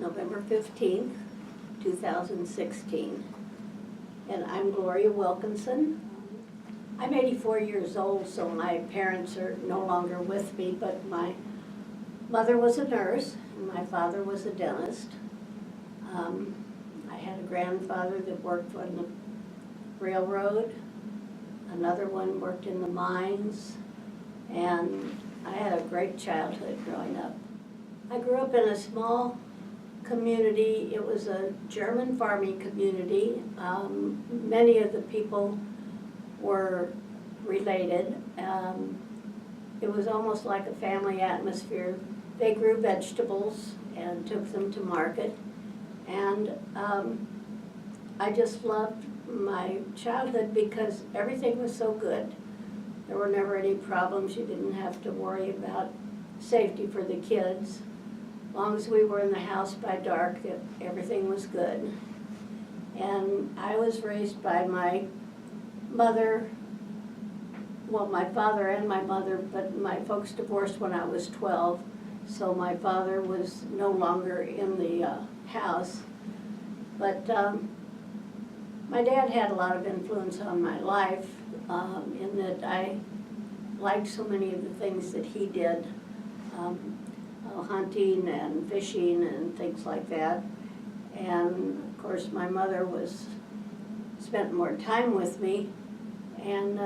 November 15th, 2016. And I'm Gloria Wilkinson. I'm 84 years old, so my parents are no longer with me, but my mother was a nurse and my father was a dentist. I had a grandfather that worked on the railroad, another one worked in the mines, and I had a great childhood growing up. I grew up in a small community. It was a German farming community. Many of the people were related. It was almost like a family atmosphere. They grew vegetables and took them to market. And I just loved my childhood because everything was so good. There were never any problems. You didn't have to worry about safety for the kids. As long as we were in the house by dark, everything was good. And I was raised by my mother, well, my father and my mother, but my folks divorced when I was 12, so my father was no longer in the house. But my dad had a lot of influence on my life in that I liked so many of the things that he did, hunting and fishing and things like that. And of course my mother spent more time with me, and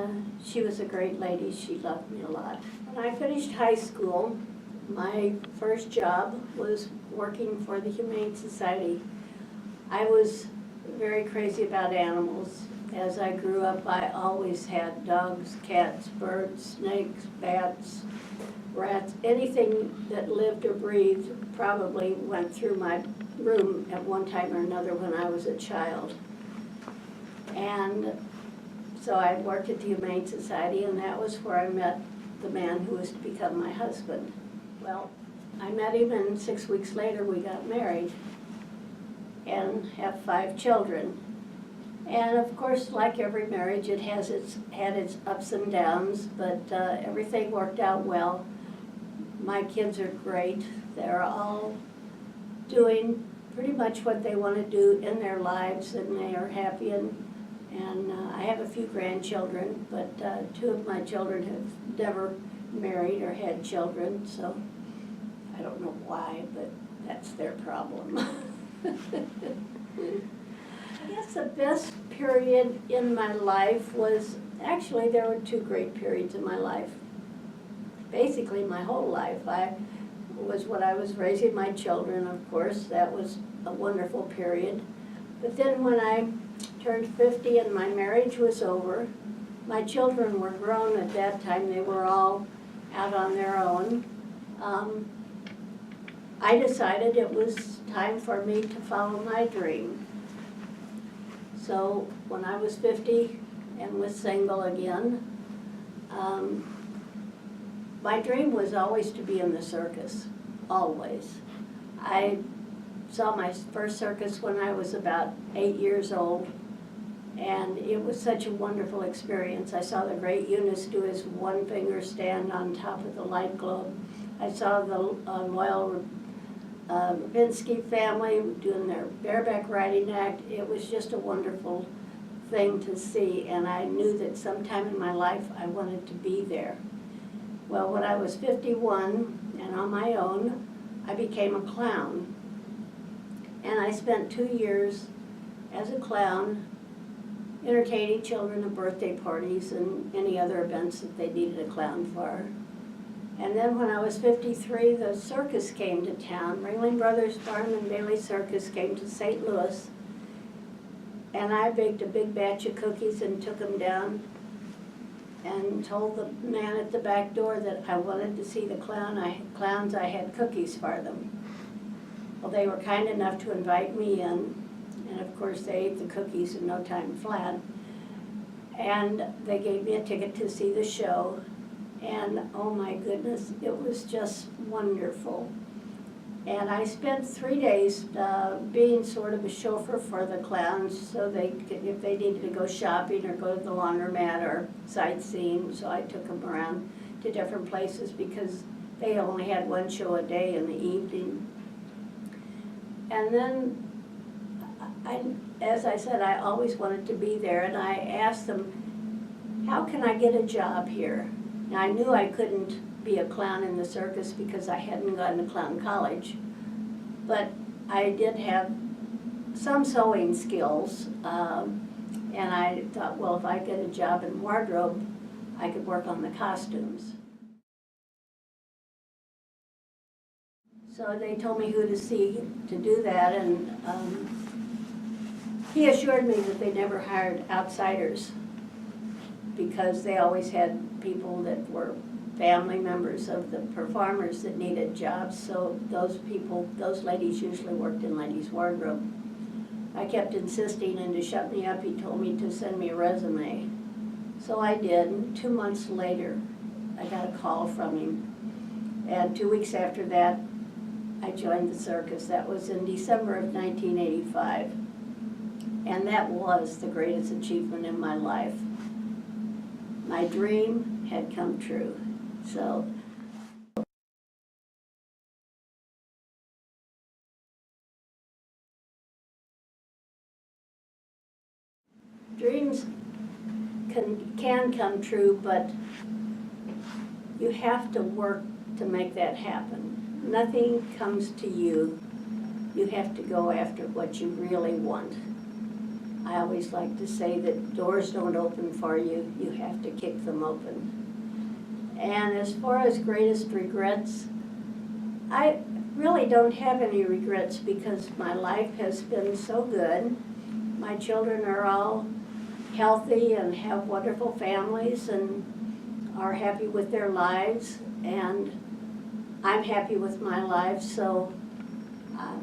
she was a great lady. She loved me a lot. When I finished high school, my first job was working for the Humane Society. I was very crazy about animals. As I grew up, I always had dogs, cats, birds, snakes, bats, rats. Anything that lived or breathed probably went through my room at one time or another when I was a child. And so I worked at the Humane Society, and that was where I met the man who was to become my husband. Well, I met him, and 6 weeks later we got married and have 5 children. And of course, like every marriage, it had its ups and downs, but everything worked out well. My kids are great. They're all doing pretty much what they want to do in their lives, and they are happy. And I have a few grandchildren, but 2 of my children have never married or had children, so I don't know why, but that's their problem. I guess the best period in my life was, actually there were 2 great periods in my life. Basically my whole life. When I was raising my children, of course, that was a wonderful period. But then when I turned 50 and my marriage was over, my children were grown at that time. They were all out on their own. I decided it was time for me to follow my dream. So when I was 50 and was single again, my dream was always to be in the circus, always. I saw my first circus when I was about 8 years old, and it was such a wonderful experience. I saw the great Eunice do his one-finger stand on top of the light globe. I saw the Loyal Rabinsky family doing their bareback riding act. It was just a wonderful thing to see, and I knew that sometime in my life I wanted to be there. Well, when I was 51 and on my own, I became a clown. And I spent 2 years as a clown entertaining children at birthday parties and any other events that they needed a clown for. And then when I was 53, the circus came to town. Ringling Brothers Barnum and Bailey Circus came to St. Louis, and I baked a big batch of cookies and took them down and told the man at the back door that I wanted to see the clowns. I had cookies for them. Well, they were kind enough to invite me in, and of course they ate the cookies in no time flat. And they gave me a ticket to see the show. And oh my goodness, it was just wonderful. And I spent 3 days being sort of a chauffeur for the clowns, so if they needed to go shopping or go to the laundromat or sightseeing, so I took them around to different places because they only had one show a day in the evening. And then, as I said, I always wanted to be there, and I asked them, how can I get a job here? Now, I knew I couldn't be a clown in the circus because I hadn't gone to clown college, but I did have some sewing skills, and I thought, well, if I get a job in wardrobe, I could work on the costumes. So they told me who to see to do that, and he assured me that they never hired outsiders because they always had people that were family members of the performers that needed jobs, so those ladies usually worked in ladies' wardrobe. I kept insisting, and to shut me up, he told me to send me a resume. So I did, and 2 months later, I got a call from him. And 2 weeks after that, I joined the circus. That was in December of 1985. And that was the greatest achievement in my life. My dream had come true. So dreams can come true, but you have to work to make that happen. Nothing comes to you. You have to go after what you really want. I always like to say that doors don't open for you, you have to kick them open. And as far as greatest regrets, I really don't have any regrets because my life has been so good. My children are all healthy and have wonderful families and are happy with their lives, and I'm happy with my life, so I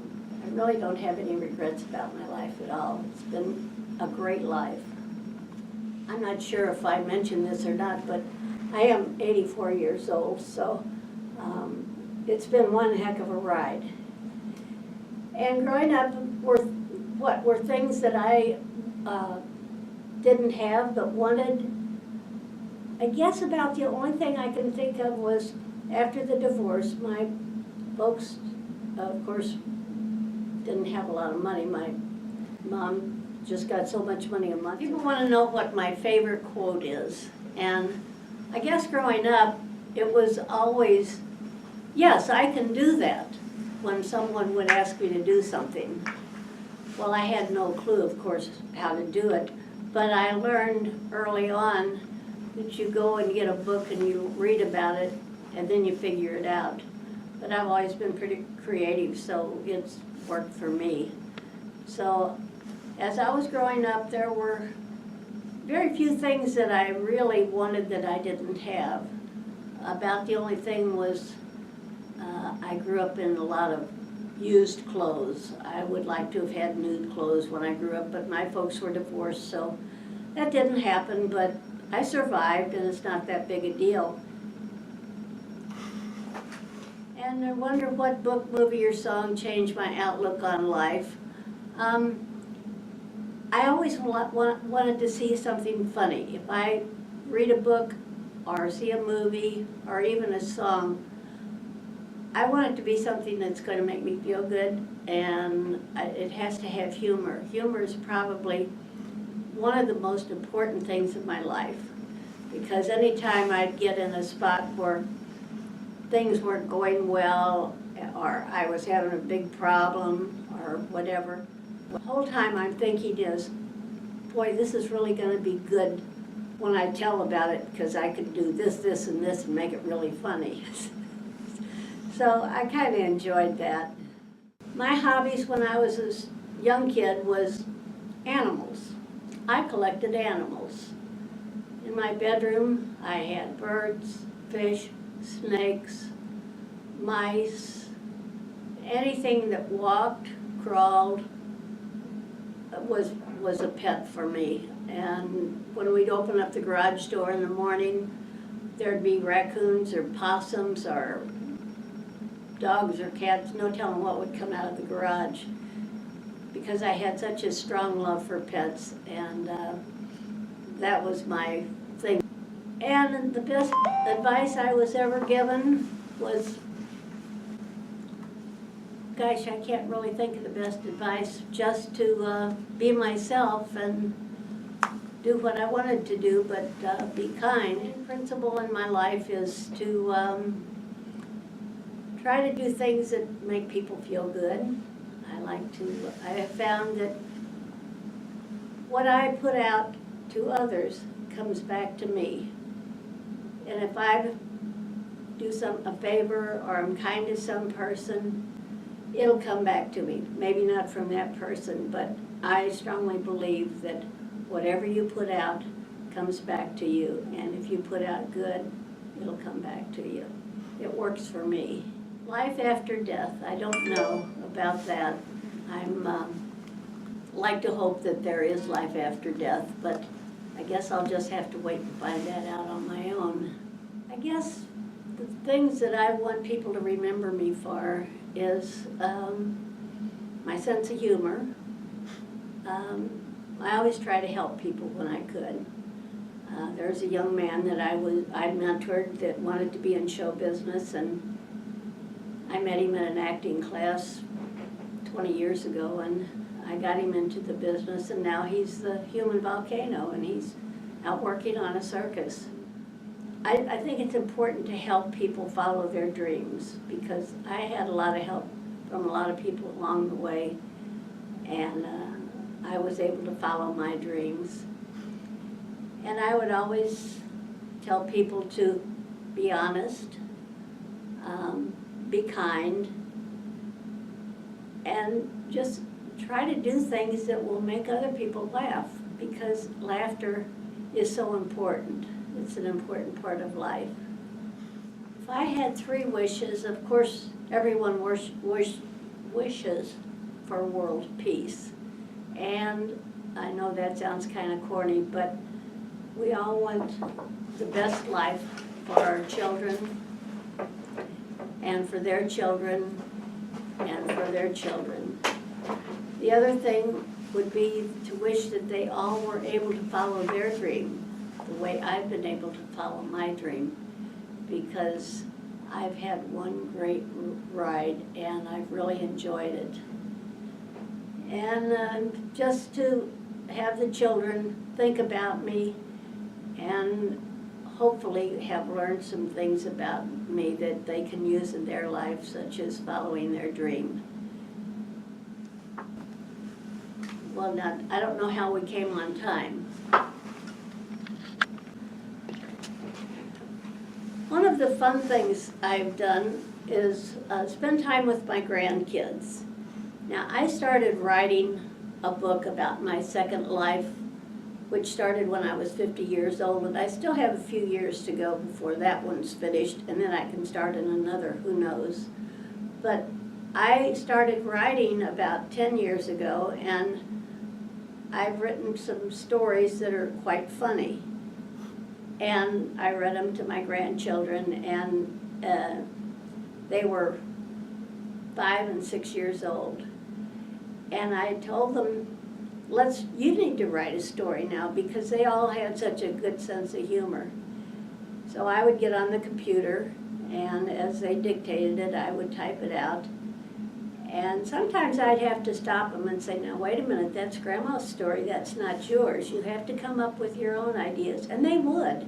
really don't have any regrets about my life at all. It's been a great life. I'm not sure if I mentioned this or not, but I am 84 years old, so it's been one heck of a ride. And growing up were things that I didn't have but wanted. I guess about the only thing I can think of was after the divorce, my folks, of course, didn't have a lot of money. My mom just got so much money a month. People want to know what my favorite quote is. And I guess growing up, it was always, yes, I can do that, when someone would ask me to do something. Well, I had no clue, of course, how to do it, but I learned early on that you go and get a book and you read about it, and then you figure it out. But I've always been pretty creative, so it's worked for me. So as I was growing up, there were very few things that I really wanted that I didn't have. About the only thing was I grew up in a lot of used clothes. I would like to have had nude clothes when I grew up, but my folks were divorced, so that didn't happen, but I survived, and it's not that big a deal. And I wonder what book, movie, or song changed my outlook on life. I always wanted to see something funny. If I read a book or see a movie or even a song, I want it to be something that's going to make me feel good, and it has to have humor. Humor is probably one of the most important things in my life, because anytime I'd get in a spot where things weren't going well, or I was having a big problem, or whatever, the whole time I'm thinking is, boy, this is really going to be good when I tell about it, because I could do this, this, and this, and make it really funny. So I kind of enjoyed that. My hobbies when I was a young kid was animals. I collected animals. In my bedroom, I had birds, fish, snakes, mice, anything that walked, crawled, was a pet for me. And when we'd open up the garage door in the morning, there'd be raccoons or possums or dogs or cats, no telling what would come out of the garage, because I had such a strong love for pets, and that was my thing. And the best advice I was ever given was gosh, I can't really think of the best advice, just to be myself and do what I wanted to do, but be kind. The principle in my life is to try to do things that make people feel good. I have found that what I put out to others comes back to me. And if I do a favor or I'm kind to some person, it'll come back to me. Maybe not from that person, but I strongly believe that whatever you put out comes back to you. And if you put out good, it'll come back to you. It works for me. Life after death, I don't know about that. I'm like to hope that there is life after death, but I guess I'll just have to wait and find that out on my own. I guess the things that I want people to remember me for is my sense of humor. I always try to help people when I could. There's a young man that I mentored that wanted to be in show business, and I met him in an acting class 20 years ago, and I got him into the business, and now he's the human volcano, and he's out working on a circus. I think it's important to help people follow their dreams, because I had a lot of help from a lot of people along the way, and I was able to follow my dreams. And I would always tell people to be honest, be kind, and just try to do things that will make other people laugh, because laughter is so important. It's an important part of life. If I had 3 wishes, of course, everyone wishes for world peace. And I know that sounds kind of corny, but we all want the best life for our children, and for their children, and for their children. The other thing would be to wish that they all were able to follow their dream the way I've been able to follow my dream, because I've had one great ride and I've really enjoyed it. And just to have the children think about me and hopefully have learned some things about me that they can use in their life, such as following their dream. Well, I don't know how we came on time. One of the fun things I've done is spend time with my grandkids. Now, I started writing a book about my second life, which started when I was 50 years old, and I still have a few years to go before that one's finished, and then I can start in another, who knows. But I started writing about 10 years ago, and I've written some stories that are quite funny. And I read them to my grandchildren, and they were 5 and 6 years old. And I told them, you need to write a story now, because they all had such a good sense of humor. So I would get on the computer, and as they dictated it, I would type it out. And sometimes I'd have to stop them and say, now wait a minute, that's Grandma's story, that's not yours. You have to come up with your own ideas. And they would.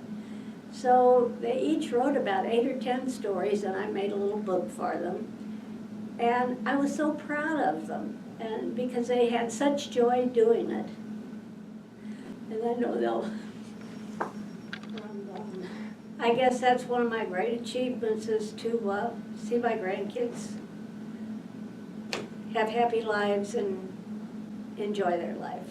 So they each wrote about 8 or 10 stories, and I made a little book for them. And I was so proud of them, and because they had such joy doing it. And I know they'll, I guess that's one of my great achievements, is to see my grandkids have happy lives and enjoy their life.